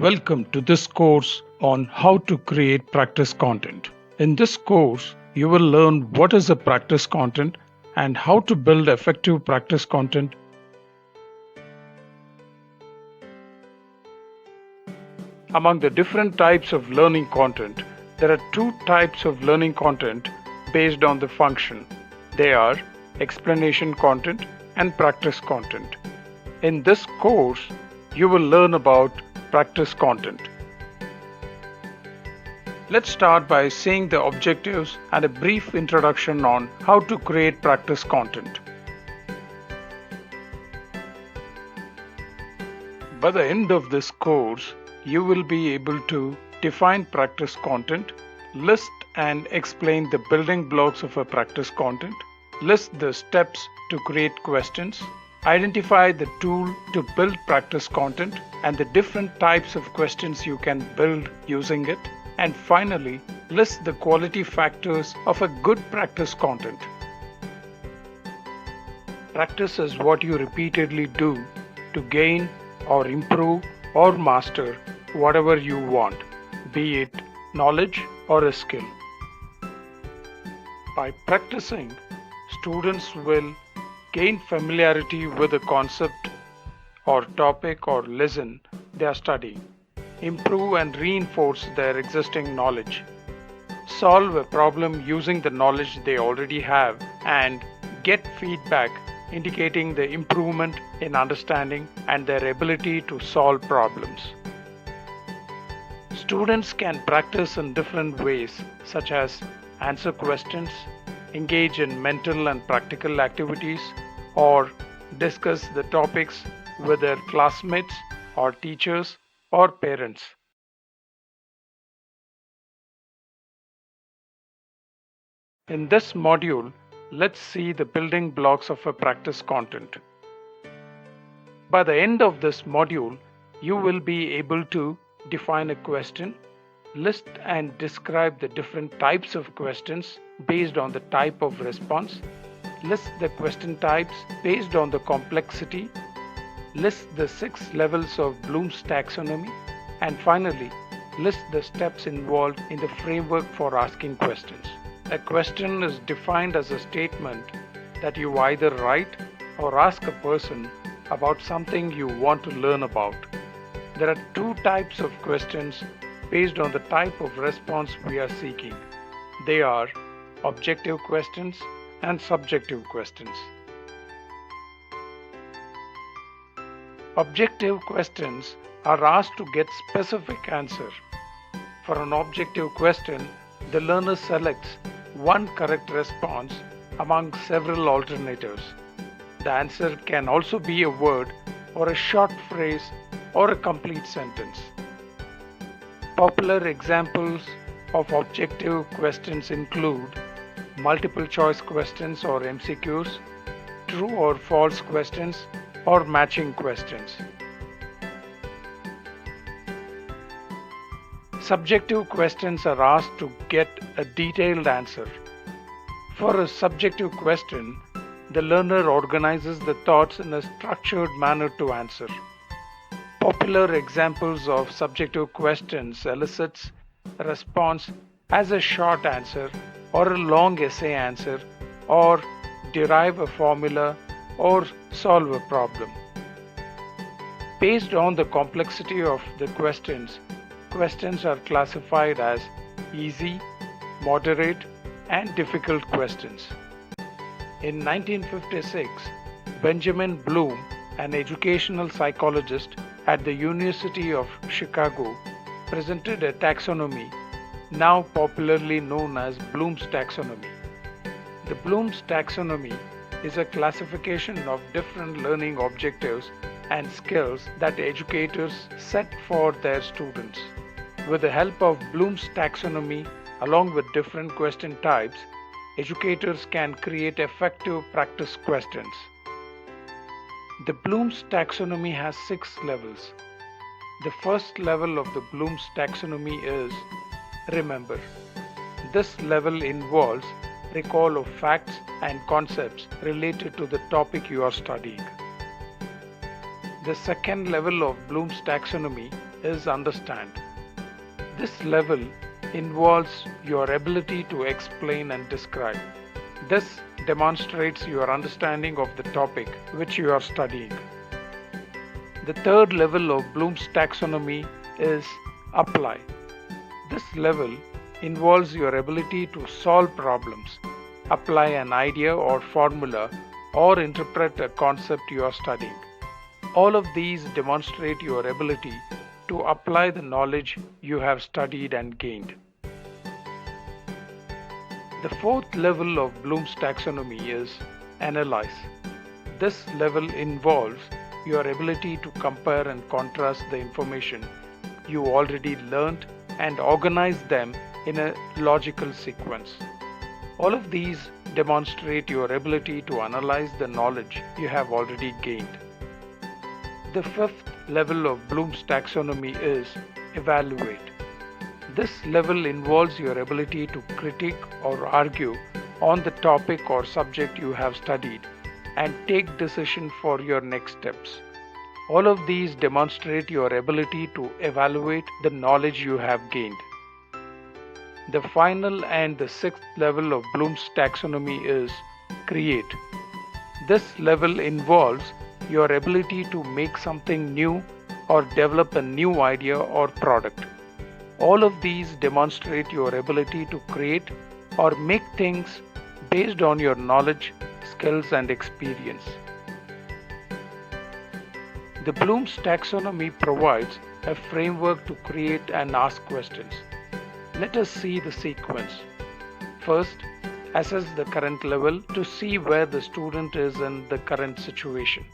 Welcome to this course on how to create practice content. In this course, you will learn what is a practice content and how to build effective practice content. Among the different types of learning content, there are two types of learning content based on the function. They are explanation content and practice content. In this course, you will learn about practice content. Let's start by seeing the objectives and a brief introduction on how to create practice content. By the end of this course, you will be able to define practice content, list and explain the building blocks of a practice content, list the steps to create questions, identify the tool to build practice content and the different types of questions you can build using it, and finally, list the quality factors of a good practice content. Practice is what you repeatedly do to gain or improve or master whatever you want, be it knowledge or a skill. By practicing, students will gain familiarity with the concept or topic or lesson they are studying, improve and reinforce their existing knowledge, solve a problem using the knowledge they already have, and get feedback indicating the improvement in understanding and their ability to solve problems. Students can practice in different ways, such as answer questions, engage in mental and practical activities, or discuss the topics with their classmates or teachers or parents. In this module, let's see the building blocks of a practice content. By the end of this module, you will be able to define a question, list and describe the different types of questions based on the type of response, list the question types based on the complexity, list the 6 levels of Bloom's taxonomy, and finally, list the steps involved in the framework for asking questions. A question is defined as a statement that you either write or ask a person about something you want to learn about. There are two types of questions based on the type of response we are seeking. They are objective questions and subjective questions. Objective questions are asked to get specific answer. For an objective question, the learner selects one correct response among several alternatives. The answer can also be a word or a short phrase or a complete sentence. Popular examples of objective questions include multiple choice questions or MCQs, true or false questions, or matching questions. Subjective questions are asked to get a detailed answer. For a subjective question, the learner organizes the thoughts in a structured manner to answer. Popular examples of subjective questions elicits a response as a short answer or a long essay answer, or derive a formula or solve a problem. Based on the complexity of the questions are classified as easy, moderate, and difficult questions. In 1956, Benjamin Bloom, an educational psychologist at the University of Chicago, presented a taxonomy now popularly known as Bloom's taxonomy. The Bloom's taxonomy is a classification of different learning objectives and skills that educators set for their students. With the help of Bloom's taxonomy, along with different question types, educators can create effective practice questions. The Bloom's taxonomy has 6 levels. The first level of the Bloom's taxonomy is remember. This level involves recall of facts and concepts related to the topic you are studying. The second level of Bloom's taxonomy is understand. This level involves your ability to explain and describe. This demonstrates your understanding of the topic which you are studying. The third level of Bloom's taxonomy is apply. This level involves your ability to solve problems, apply an idea or formula, or interpret a concept you are studying. All of these demonstrate your ability to apply the knowledge you have studied and gained. The fourth level of Bloom's taxonomy is analyze. This level involves your ability to compare and contrast the information you already learned and organize them in a logical sequence. All of these demonstrate your ability to analyze the knowledge you have already gained. The fifth level of Bloom's taxonomy is evaluate. This level involves your ability to critique or argue on the topic or subject you have studied and take decision for your next steps. All of these demonstrate your ability to evaluate the knowledge you have gained. The final and the sixth level of Bloom's taxonomy is create. This level involves your ability to make something new or develop a new idea or product. All of these demonstrate your ability to create or make things based on your knowledge, skills, and experience. The Bloom's taxonomy provides a framework to create and ask questions. Let us see the sequence. First, assess the current level to see where the student is in the current situation.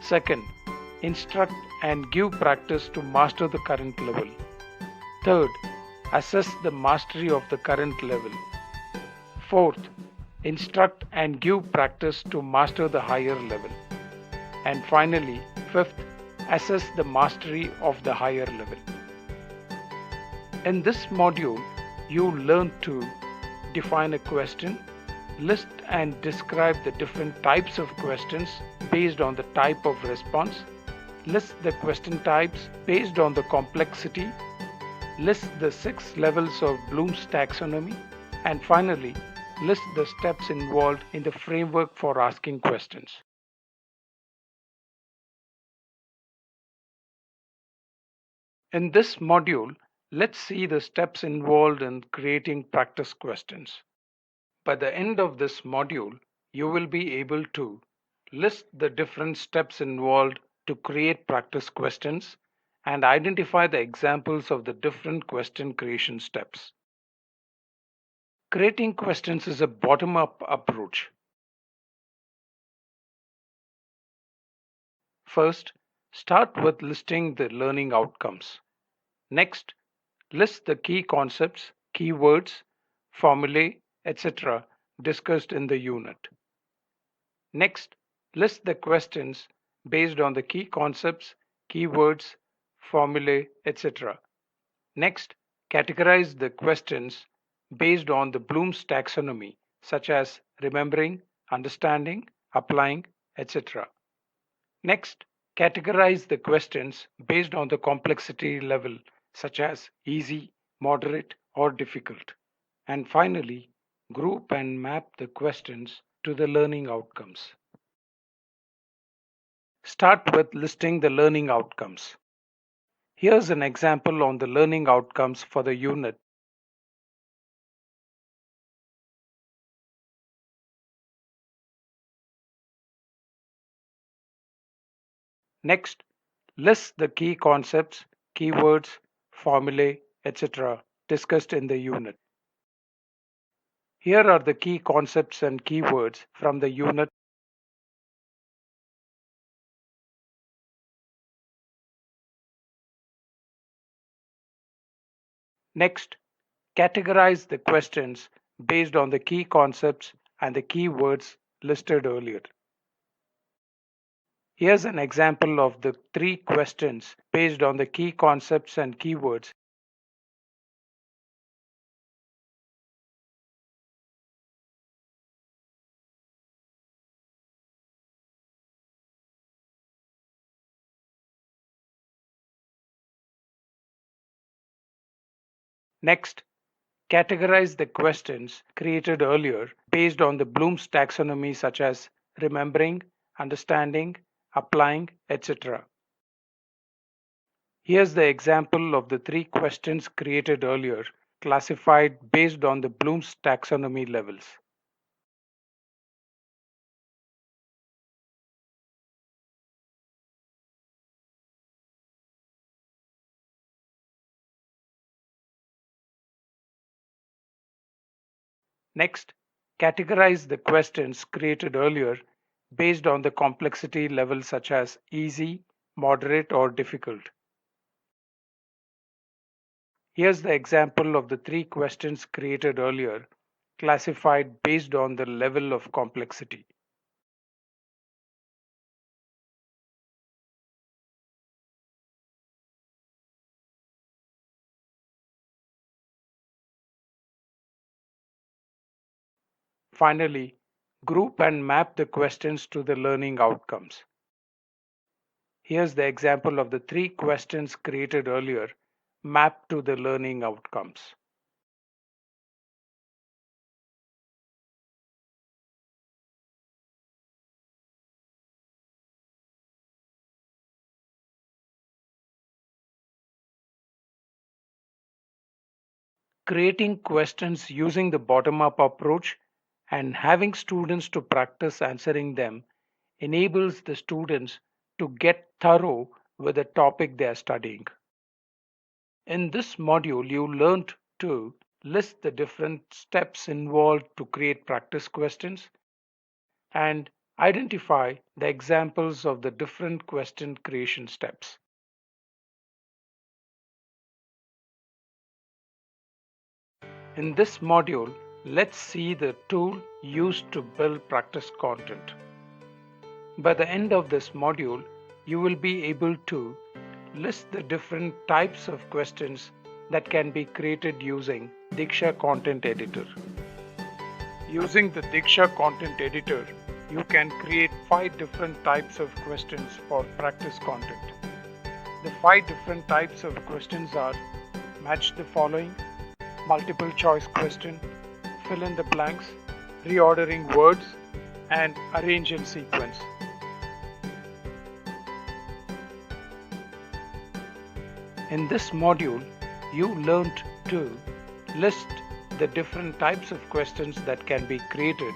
Second, instruct and give practice to master the current level. Third, assess the mastery of the current level. Fourth, instruct and give practice to master the higher level. And finally, fifth, assess the mastery of the higher level. In this module, you learn to define a question, list and describe the different types of questions based on the type of response, list the question types based on the complexity, list the 6 levels of Bloom's taxonomy, and finally, list the steps involved in the framework for asking questions. In this module, let's see the steps involved in creating practice questions. By the end of this module, you will be able to list the different steps involved to create practice questions and identify the examples of the different question creation steps. Creating questions is a bottom-up approach. First, start with listing the learning outcomes. Next, list the key concepts, keywords, formulae, etc. discussed in the unit. Next, list the questions based on the key concepts, keywords, formulae, etc. Next, categorize the questions based on the Bloom's taxonomy, such as remembering, understanding, applying, etc. Next, categorize the questions based on the complexity level, such as easy, moderate, or difficult. And finally, group and map the questions to the learning outcomes. Start with listing the learning outcomes. Here's an example on the learning outcomes for the unit. Next, list the key concepts, keywords, formulae, etc. discussed in the unit. Here are the key concepts and keywords from the unit. Next, categorize the questions based on the key concepts and the keywords listed earlier. Here's an example of the 3 questions based on the key concepts and keywords. Next, categorize the questions created earlier based on the Bloom's taxonomy, such as remembering, understanding, applying, etc. Here's the example of the three questions created earlier, classified based on the Bloom's taxonomy levels. Next, categorize the questions created earlier based on the complexity level, such as easy, moderate, or difficult. Here's the example of the three questions created earlier, classified based on the level of complexity. Finally, group and map the questions to the learning outcomes. Here's the example of the three questions created earlier, mapped to the learning outcomes. Creating questions using the bottom-up approach and having students to practice answering them enables the students to get thorough with the topic they are studying. In this module, you learned to list the different steps involved to create practice questions and identify the examples of the different question creation steps. In this module, let's see the tool used to build practice content. By the end of this module, you will be able to list the different types of questions that can be created using Diksha Content Editor. Using the Diksha Content Editor, you can create 5 different types of questions for practice content. The 5 different types of questions are match the following, multiple choice question, fill in the blanks, reordering words, and arrange in sequence. In this module, you learned to list the different types of questions that can be created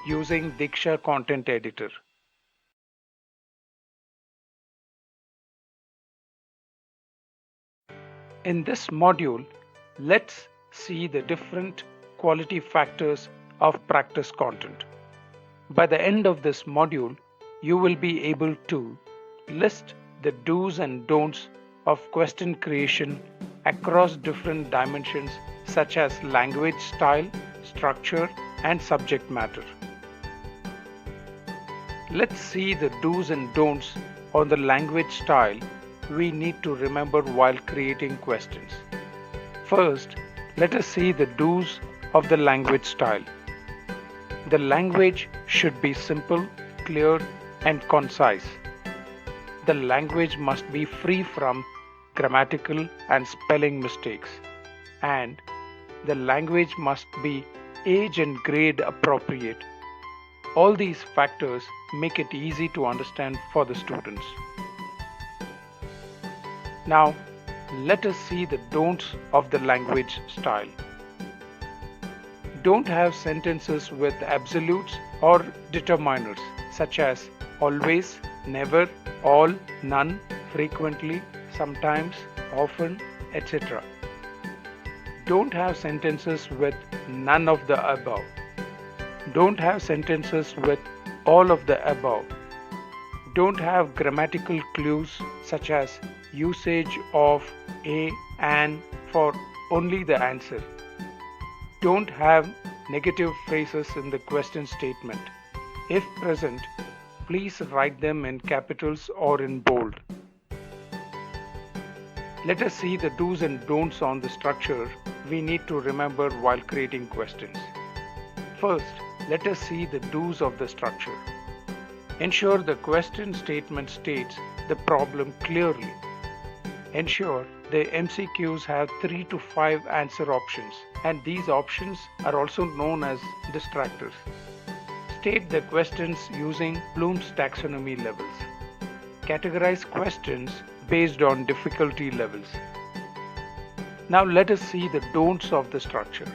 using Diksha Content Editor. In this module, let's see the different quality factors of practice content. By the end of this module, you will be able to list the do's and don'ts of question creation across different dimensions such as language style, structure, and subject matter. Let's see the do's and don'ts on the language style we need to remember while creating questions. First, let us see the do's of the language style. The language should be simple, clear, and concise. The language must be free from grammatical and spelling mistakes, and the language must be age and grade appropriate. All these factors make it easy to understand for the students. Now, let us see the don'ts of the language style. Don't have sentences with absolutes or determiners such as always, never, all, none, frequently, sometimes, often, etc. Don't have sentences with none of the above. Don't have sentences with all of the above. Don't have grammatical clues such as usage of a, and for only the answer. Don't have negative phrases in the question statement. If present, please write them in capitals or in bold. Let us see the do's and don'ts on the structure we need to remember while creating questions. First, let us see the do's of the structure. Ensure the question statement states the problem clearly. Ensure The MCQs have 3 to 5 answer options, and these options are also known as distractors. State the questions using Bloom's taxonomy levels. Categorize questions based on difficulty levels. Now let us see the don'ts of the structure.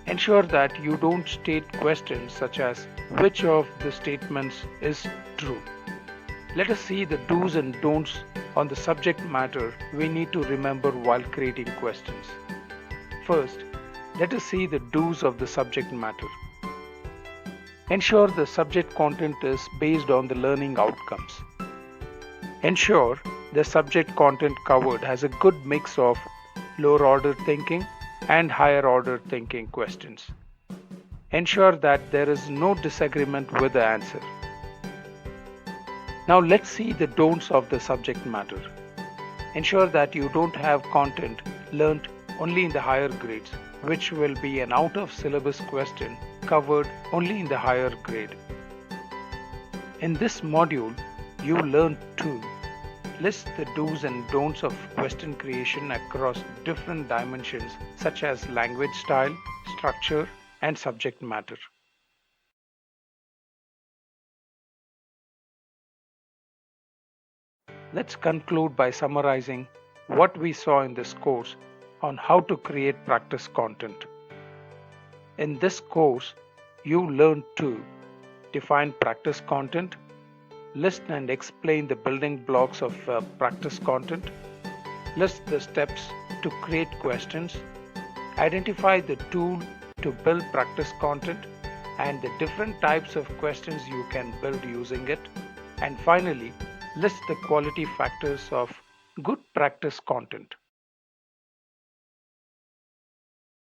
Ensure that you don't state questions such as which of the statements is true. Let us see the do's and don'ts on the subject matter we need to remember while creating questions. First, let us see the do's of the subject matter. Ensure the subject content is based on the learning outcomes. Ensure the subject content covered has a good mix of lower order thinking and higher order thinking questions. Ensure that there is no disagreement with the answer. Now let's see the don'ts of the subject matter. Ensure that you don't have content learnt only in the higher grades, which will be an out of syllabus question covered only in the higher grade. In this module, you learn to list the do's and don'ts of question creation across different dimensions such as language style, structure, and subject matter. Let's conclude by summarizing what we saw in this course on how to create practice content. In this course, you learned to define practice content, list and explain the building blocks of practice content, list the steps to create questions, identify the tool to build practice content and the different types of questions you can build using it, and finally, list the quality factors of good practice content.